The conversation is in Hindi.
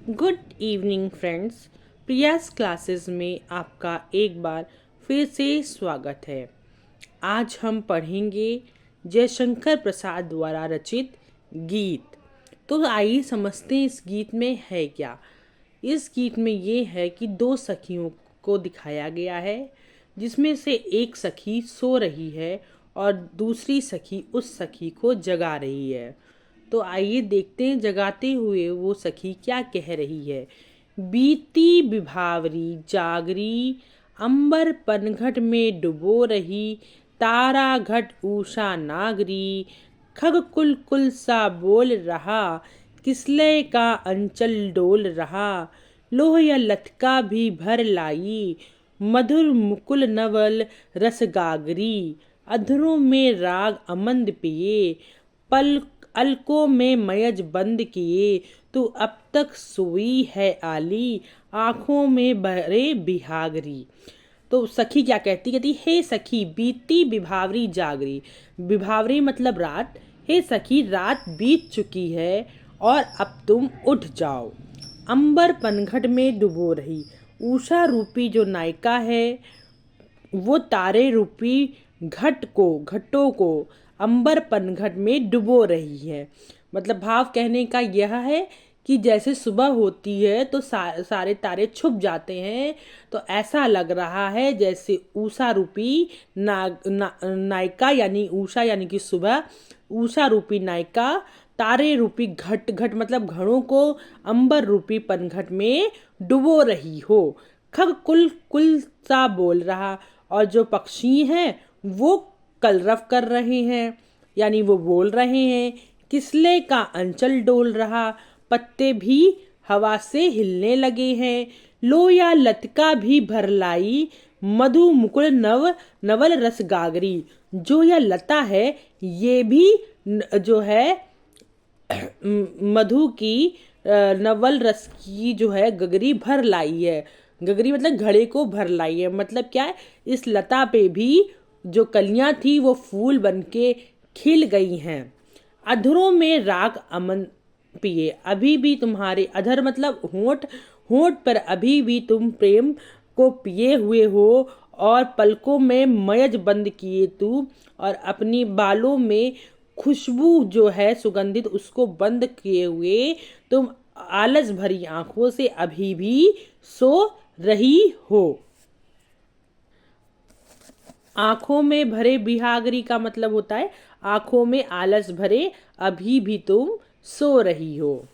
Good evening friends. Priya's classes में आपका एक बार फिर से स्वागत है। आज हम पढ़ेंगे जयशंकर प्रसाद द्वारा रचित गीत। तो आइए समझते हैं इस गीत में है क्या। इस गीत में ये है कि दो सखियों को दिखाया गया है, जिसमें से एक सखी सो रही है और दूसरी सखी उस सखी को जगा रही है। तो आइए देखते हैं जगाते हुए वो सखी क्या कह रही है। बीती विभावरी जागरी, अंबर पनघट में डुबो रही, तारा घट उषा नागरी, खग कुल कुल सा बोल रहा, किसलय का अंचल डोल रहा, लोह या लथका भी भर लाई, मधुर मुकुल नवल रस गागरी, अधरों में राग अमंद पिए, पल अलकों में मयज बंद किए, तू अब तक सोई है आली, आंखों में भरे बिहागरी। तो सखी क्या कहती हे सखी बीती विभावरी जागरी। विभावरी मतलब रात। हे सखी रात बीत चुकी है और अब तुम उठ जाओ। अंबर पनघट में डुबो रही। उषा रूपी जो नायिका है वो तारे रूपी घटों को अंबर पनघट में डुबो रही है। मतलब भाव कहने का यह है कि जैसे सुबह होती है तो सारे तारे छुप जाते हैं, तो ऐसा लग रहा है जैसे उषा रूपी नायिका यानी उषा यानी कि सुबह, उषा रूपी नायिका तारे रूपी घट मतलब घड़ों को अंबर रूपी पनघट में डुबो रही हो। खग कुल कुल सा बोल रहा, और जो पक्षी हैं वो कलरव कर रहे हैं यानी वो बोल रहे हैं। किसले का अंचल डोल रहा, पत्ते भी हवा से हिलने लगे हैं। लोया लतका भी भरलाई, मधु मुकुल नवल रस गागरी। जो यह लता है ये भी जो है मधु की नवल रस की जो है गगरी भर लाई है। गगरी मतलब घड़े को भर लाई है। मतलब क्या है, इस लता पे भी जो कलियां थी वो फूल बनके खिल गई हैं। अधरों में राग अमन पिए, अभी भी तुम्हारे अधर मतलब होंठ, होंठ पर अभी भी तुम प्रेम को पिए हुए हो, और पलकों में मयज बंद किए तू, और अपनी बालों में खुशबू जो है सुगंधित उसको बंद किए हुए तुम आलस भरी आंखों से अभी भी सो रही हो। आंखों में भरे बिहागरी का मतलब होता है आंखों में आलस भरे अभी भी तुम सो रही हो।